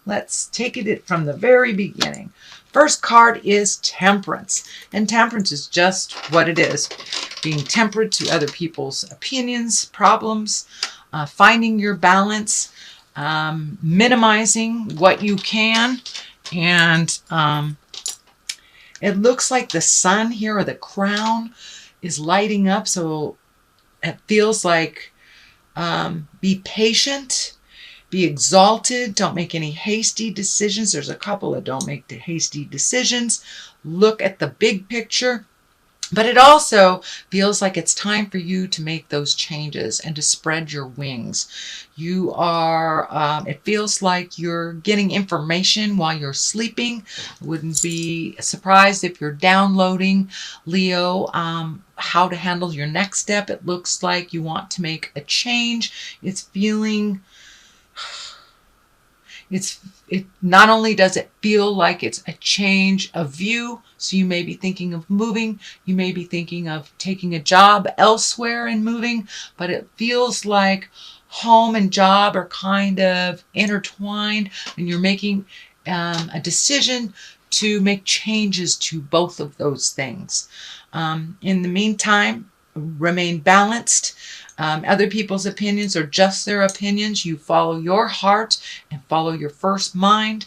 Let's take it from the very beginning. First card is Temperance. And Temperance is just what it is. Being temperate to other people's opinions, problems, finding your balance, minimizing what you can. And it looks like the sun here, or the crown, is lighting up. So it feels like be patient. Be exalted. Don't make any hasty decisions. There's a couple that don't make the hasty decisions. Look at the big picture. But it also feels like it's time for you to make those changes and to spread your wings. You are, it feels like you're getting information while you're sleeping. Wouldn't be surprised if you're downloading, Leo, how to handle your next step. It looks like you want to make a change. It's feeling... It not only does it feel like it's a change of view, so you may be thinking of moving, you may be thinking of taking a job elsewhere and moving, but it feels like home and job are kind of intertwined, and you're making a decision to make changes to both of those things. In the meantime, remain balanced. Other people's opinions are just their opinions. You follow your heart and follow your first mind.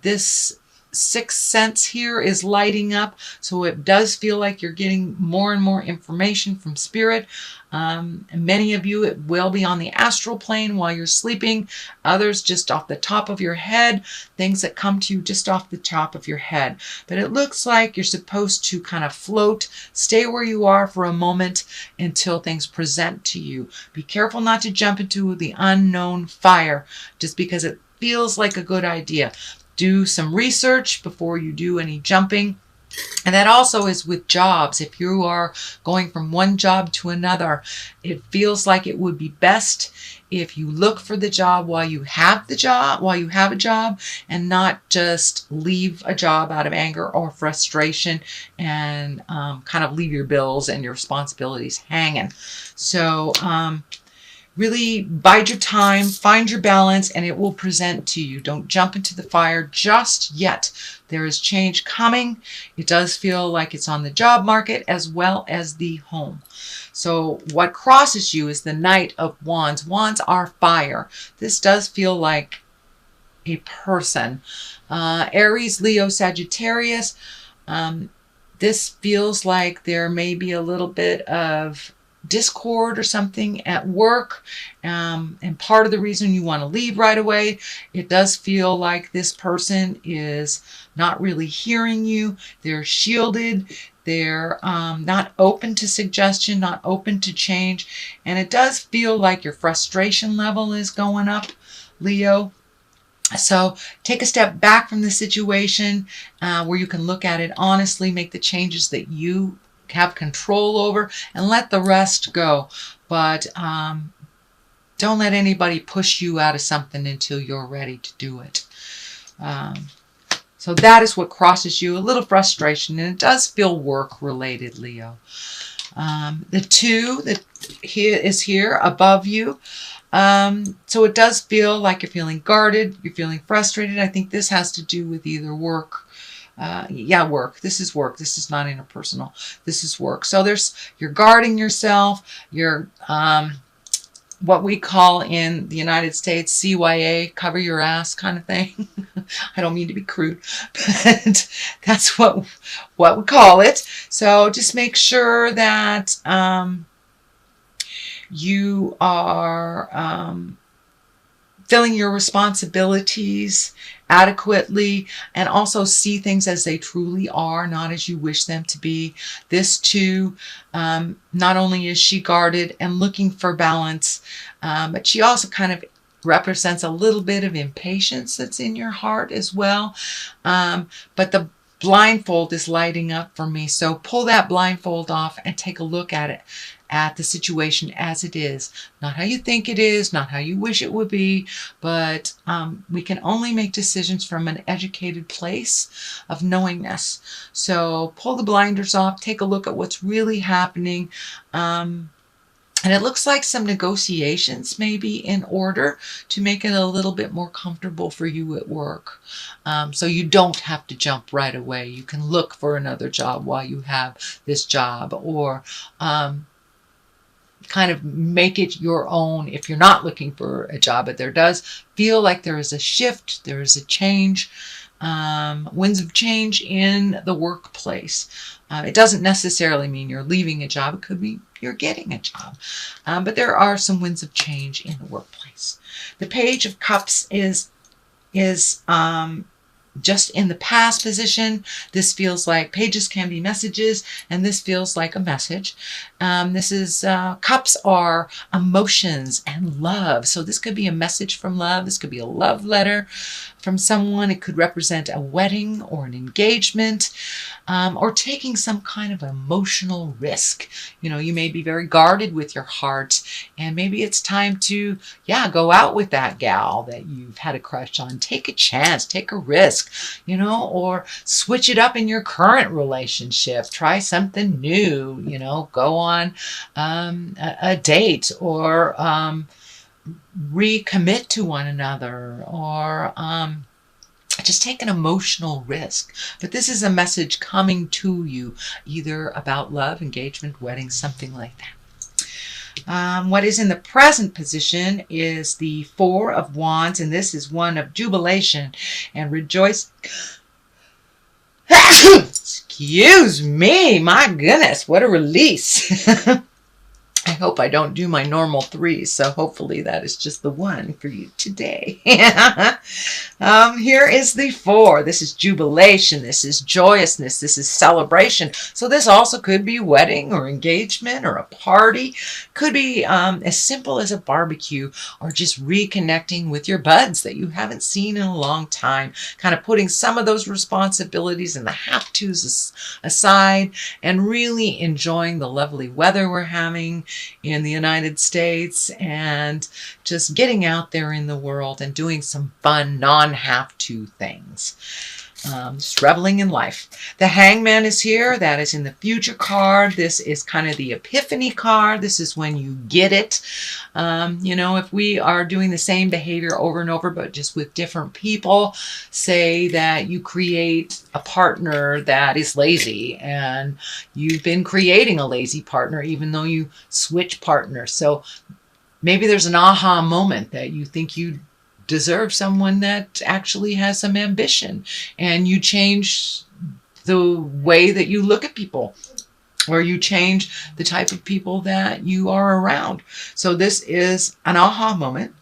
This sixth sense here is lighting up, so it does feel like you're getting more and more information from spirit. And many of you, it will be on the astral plane while you're sleeping. Others just off the top of your head, things that come to you just off the top of your head. But it looks like you're supposed to kind of float, stay where you are for a moment until things present to you. Be careful not to jump into the unknown fire just because it feels like a good idea. Do some research before you do any jumping. And that also is with jobs. If you are going from one job to another, it feels like it would be best if you look for the job while you have a job, and not just leave a job out of anger or frustration and kind of leave your bills and your responsibilities hanging. So really bide your time, find your balance, and it will present to you. Don't jump into the fire just yet. There is change coming. It does feel like it's on the job market as well as the home. So what crosses you is the Knight of Wands. Wands are fire. This does feel like a person. Aries, Leo, Sagittarius. This feels like there may be a little bit of discord or something at work, and part of the reason you want to leave right away, it does feel like this person is not really hearing you. They're shielded. They're not open to suggestion, not open to change, and it does feel like your frustration level is going up, Leo. So take a step back from the situation where you can look at it honestly, make the changes that you have control over, and let the rest go. But don't let anybody push you out of something until you're ready to do it. So that is what crosses you, a little frustration, and it does feel work related, Leo. The 2 that is here above you. So it does feel like you're feeling guarded, you're feeling frustrated. I think this has to do with either work. Work. This is work. This is not interpersonal. This is work. So you're guarding yourself. You're what we call in the United States CYA, cover your ass kind of thing. I don't mean to be crude, but that's what we call it. So just make sure that you are filling your responsibilities adequately, and also see things as they truly are, not as you wish them to be. This too, not only is she guarded and looking for balance, but she also kind of represents a little bit of impatience that's in your heart as well. But the blindfold is lighting up for me. So pull that blindfold off and take a look at it, at the situation as it is. Not how you think it is, not how you wish it would be, but we can only make decisions from an educated place of knowingness. So pull the blinders off, take a look at what's really happening, and And it looks like some negotiations may be in order to make it a little bit more comfortable for you at work. So you don't have to jump right away. You can look for another job while you have this job, or kind of make it your own if you're not looking for a job. But there does feel like there is a shift, there is a change, winds of change in the workplace. It doesn't necessarily mean you're leaving a job. It could be you're getting a job. But there are some winds of change in the workplace. The Page of Cups is just in the past position. This feels like pages can be messages, and this feels like a message. Cups are emotions and love. So this could be a message from love. This could be a love letter from someone. It could represent a wedding or an engagement, or taking some kind of emotional risk. You know, you may be very guarded with your heart, and maybe it's time to, go out with that gal that you've had a crush on. Take a chance, take a risk, or switch it up in your current relationship. Try something new, go on a date, or recommit to one another, or just take an emotional risk. But this is a message coming to you, either about love, engagement, wedding, something like that. What is in the present position is the Four of Wands, and this is one of jubilation and rejoice. Excuse me, my goodness, what a release. I hope I don't do my normal 3, so hopefully that is just the one for you today. Here is the 4. This is jubilation. This is joyousness. This is celebration. So this also could be wedding or engagement or a party. Could be as simple as a barbecue, or just reconnecting with your buds that you haven't seen in a long time. Kind of putting some of those responsibilities and the have-tos aside, and really enjoying the lovely weather we're having in the United States, and just getting out there in the world and doing some fun non-have-to things. Just reveling in life. The Hangman is here. That is in the future card. This is kind of the epiphany card. This is when you get it. If we are doing the same behavior over and over, but just with different people, say that you create a partner that is lazy, and you've been creating a lazy partner even though you switch partners. So maybe there's an aha moment that you think you deserve someone that actually has some ambition, and you change the way that you look at people, or you change the type of people that you are around. So this is an aha moment.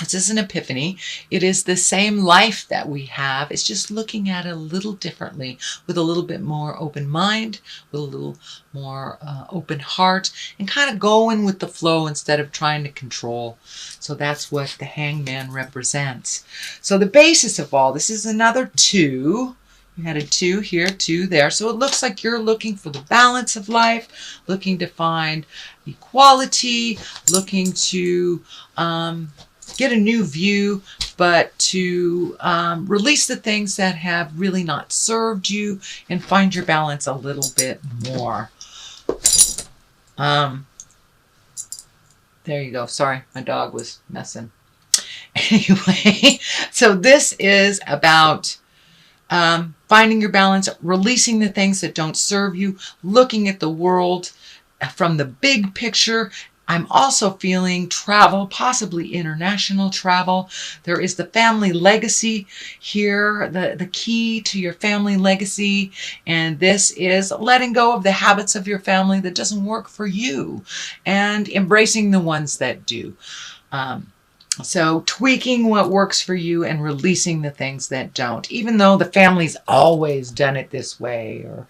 This is an epiphany. It is the same life that we have. It's just looking at it a little differently, with a little bit more open mind, with a little more open heart, and kind of going with the flow instead of trying to control. So that's what the Hangman represents. So the basis of all this is another 2. You had a 2 here, 2 there. So it looks like you're looking for the balance of life, looking to find equality, looking to get a new view, but to release the things that have really not served you, and find your balance a little bit more. There you go. Sorry, my dog was messing. Anyway, so this is about finding your balance, releasing the things that don't serve you, looking at the world from the big picture. I'm also feeling travel, possibly international travel. There is the family legacy here, the key to your family legacy. And this is letting go of the habits of your family that doesn't work for you, and embracing the ones that do. So tweaking what works for you and releasing the things that don't, even though the family's always done it this way, or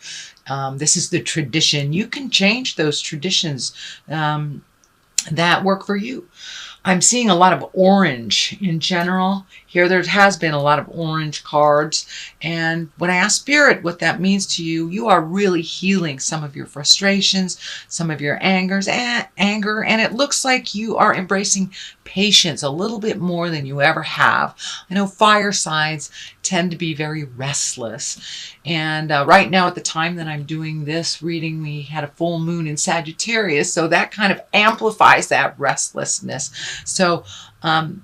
this is the tradition. You can change those traditions that work for you. I'm seeing a lot of orange in general Here there has been a lot of orange cards. And when I ask Spirit what that means to you, you are really healing some of your frustrations, some of your anger, and it looks like you are embracing patience a little bit more than you ever have. I know fire signs tend to be very restless. And right now at the time that I'm doing this reading, we had a full moon in Sagittarius, so that kind of amplifies that restlessness. So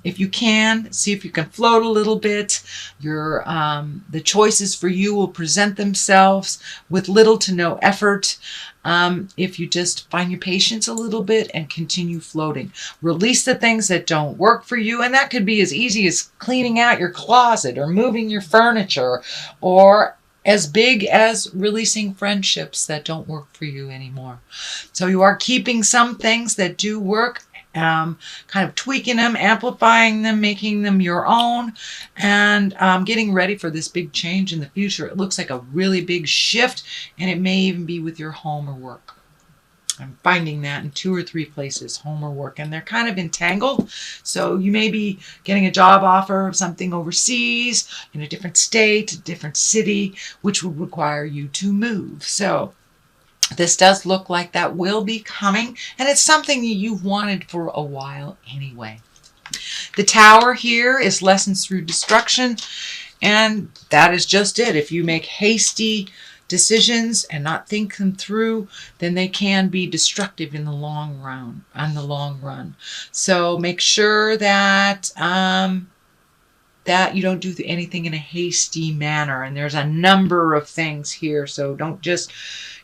if you can, see if you can float a little bit. The choices for you will present themselves with little to no effort. If you just find your patience a little bit and continue floating. Release the things that don't work for you, and that could be as easy as cleaning out your closet or moving your furniture, or as big as releasing friendships that don't work for you anymore. So you are keeping some things that do work, kind of tweaking them, amplifying them, making them your own, and getting ready for this big change in the future. It looks like a really big shift, and it may even be with your home or work. I'm finding that in 2 or 3 places, home or work, and they're kind of entangled. So you may be getting a job offer of something overseas, in a different state, a different city, which would require you to move. So this does look like that will be coming, and it's something that you've wanted for a while anyway. The Tower here is lessons through destruction, and that is just it. If you make hasty decisions and not think them through, then they can be destructive in the long run. So make sure that that you don't do anything in a hasty manner. And there's a number of things here, so don't just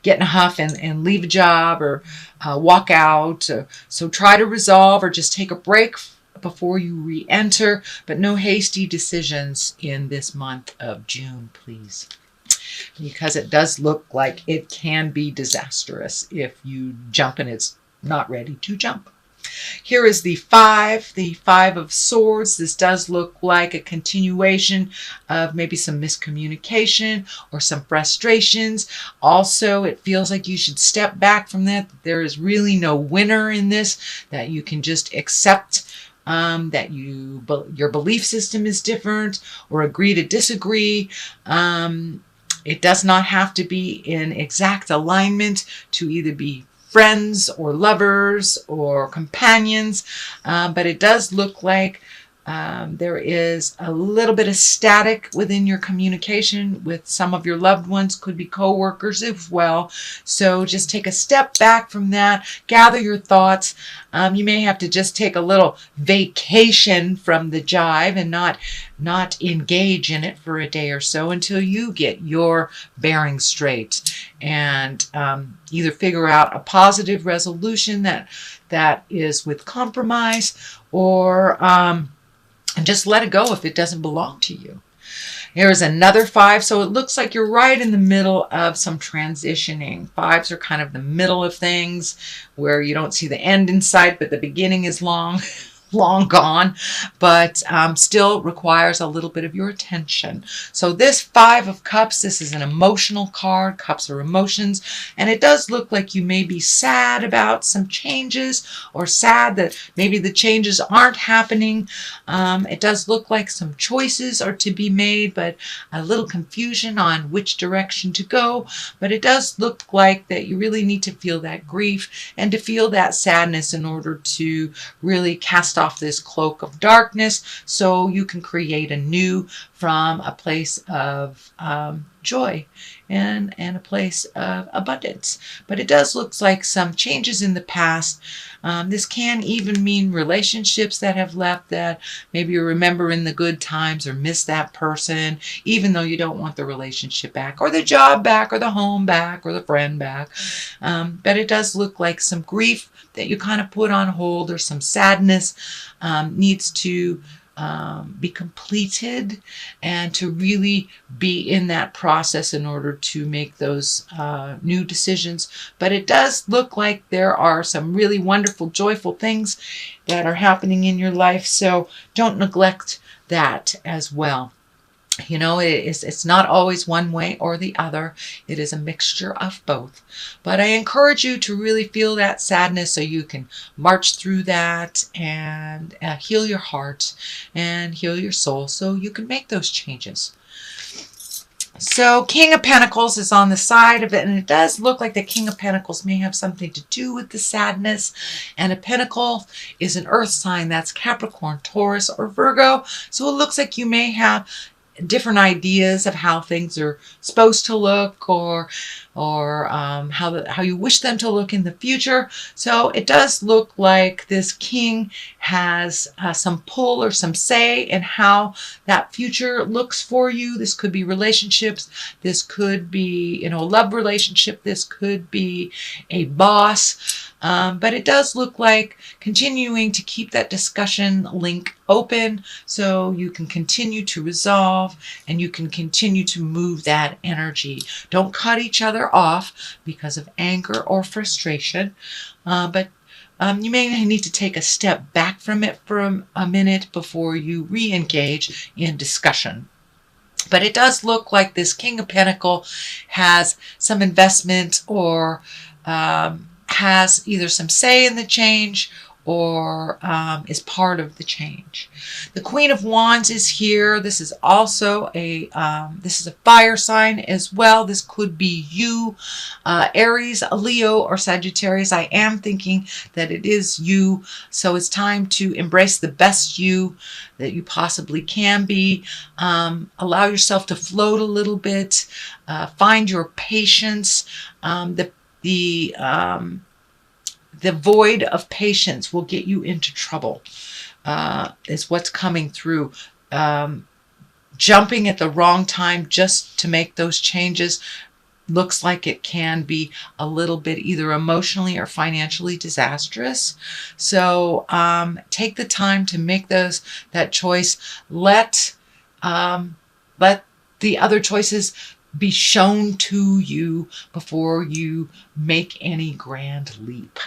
get in a huff and leave a job or walk out. So try to resolve or just take a break before you re-enter, but no hasty decisions in this month of June, please. Because it does look like it can be disastrous if you jump and it's not ready to jump. Here is the 5 of Swords. This does look like a continuation of maybe some miscommunication or some frustrations. Also, it feels like you should step back from that. There is really no winner in this, that you can just accept that your belief system is different, or agree to disagree. It does not have to be in exact alignment to either be friends or lovers or companions, but it does look like there is a little bit of static within your communication with some of your loved ones, could be co-workers as well. So just take a step back from that, gather your thoughts. You may have to just take a little vacation from the jive and not engage in it for a day or so until you get your bearings straight, and either figure out a positive resolution that is with compromise, or and just let it go if it doesn't belong to you. Here is another 5. So it looks like you're right in the middle of some transitioning. 5s are kind of the middle of things, where you don't see the end in sight, but the beginning is long gone, but still requires a little bit of your attention. So this 5 of Cups, this is an emotional card. Cups are emotions, and it does look like you may be sad about some changes, or sad that maybe the changes aren't happening. It does look like some choices are to be made, but a little confusion on which direction to go. But it does look like that you really need to feel that grief and to feel that sadness in order to really cast off this cloak of darkness, so you can create anew from a place of joy and a place of abundance. But it does look like some changes in the past. This can even mean relationships that have left, that maybe you remember in the good times or miss that person, even though you don't want the relationship back, or the job back, or the home back, or the friend back. But it does look like some grief that you kind of put on hold, or some sadness needs to be completed, and to really be in that process in order to make those new decisions. But it does look like there are some really wonderful, joyful things that are happening in your life, so don't neglect that as well. You know, it's not always one way or the other. It is a mixture of both. But I encourage you to really feel that sadness so you can march through that and heal your heart and heal your soul so you can make those changes. So King of Pentacles is on the side of it, and it does look like the King of Pentacles may have something to do with the sadness. And a pentacle is an earth sign. That's Capricorn, Taurus, or Virgo. So it looks like you may have different ideas of how things are supposed to look, or how you wish them to look in the future. So it does look like this king has some pull or some say in how that future looks for you. This could be relationships. This could be, a love relationship. This could be a boss. But it does look like continuing to keep that discussion link open so you can continue to resolve and you can continue to move that energy. Don't cut each other off because of anger or frustration, but you may need to take a step back from it for a minute before you re-engage in discussion. But it does look like this King of Pentacles has some investment or has either some say in the change or is part of the change. The Queen of Wands is here. This is also a fire sign as well. This could be you, Aries, Leo, or Sagittarius. I am thinking that it is you. So it's time to embrace the best you that you possibly can be. Allow yourself to float a little bit. Find your patience. The void of patience will get you into trouble, is what's coming through. Jumping at the wrong time just to make those changes looks like it can be a little bit either emotionally or financially disastrous. So take the time to make that choice. Let the other choices be shown to you before you make any grand leap.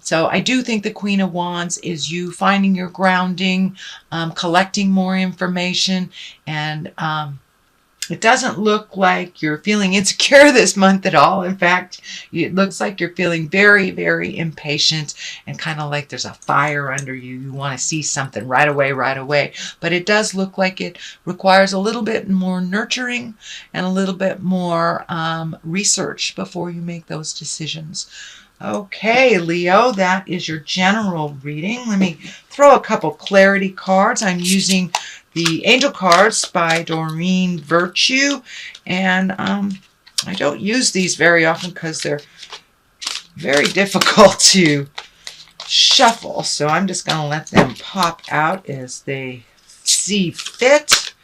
So I do think the Queen of Wands is you finding your grounding, collecting more information, and it doesn't look like you're feeling insecure this month at all. In fact, it looks like you're feeling very, very impatient and kind of like there's a fire under you. You want to see something right away. But it does look like it requires a little bit more nurturing and a little bit more research before you make those decisions. Okay, Leo, that is your general reading. Let me throw a couple clarity cards. I'm using the Angel Cards by Doreen Virtue, and I don't use these very often because they're very difficult to shuffle, so I'm just going to let them pop out as they see fit.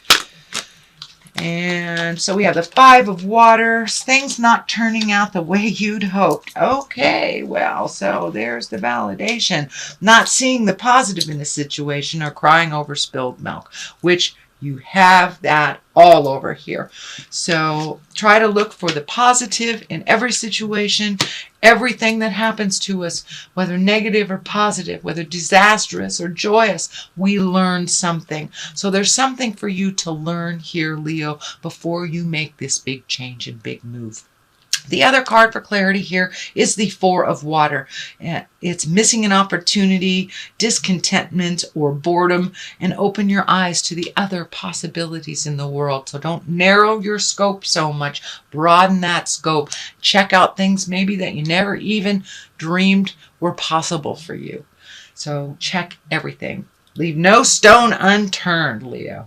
And so we have the Five of Waters, things not turning out the way you'd hoped. Okay, well, so there's the validation. Not seeing the positive in the situation or crying over spilled milk, which you have that all over here. So try to look for the positive in every situation. Everything that happens to us, whether negative or positive, whether disastrous or joyous, we learn something. So there's something for you to learn here, Leo, before you make this big change and big move. The other card for clarity here is the Four of Water. It's missing an opportunity, discontentment, or boredom, and open your eyes to the other possibilities in the world. So don't narrow your scope so much. Broaden that scope. Check out things maybe that you never even dreamed were possible for you. So check everything. Leave no stone unturned, Leo.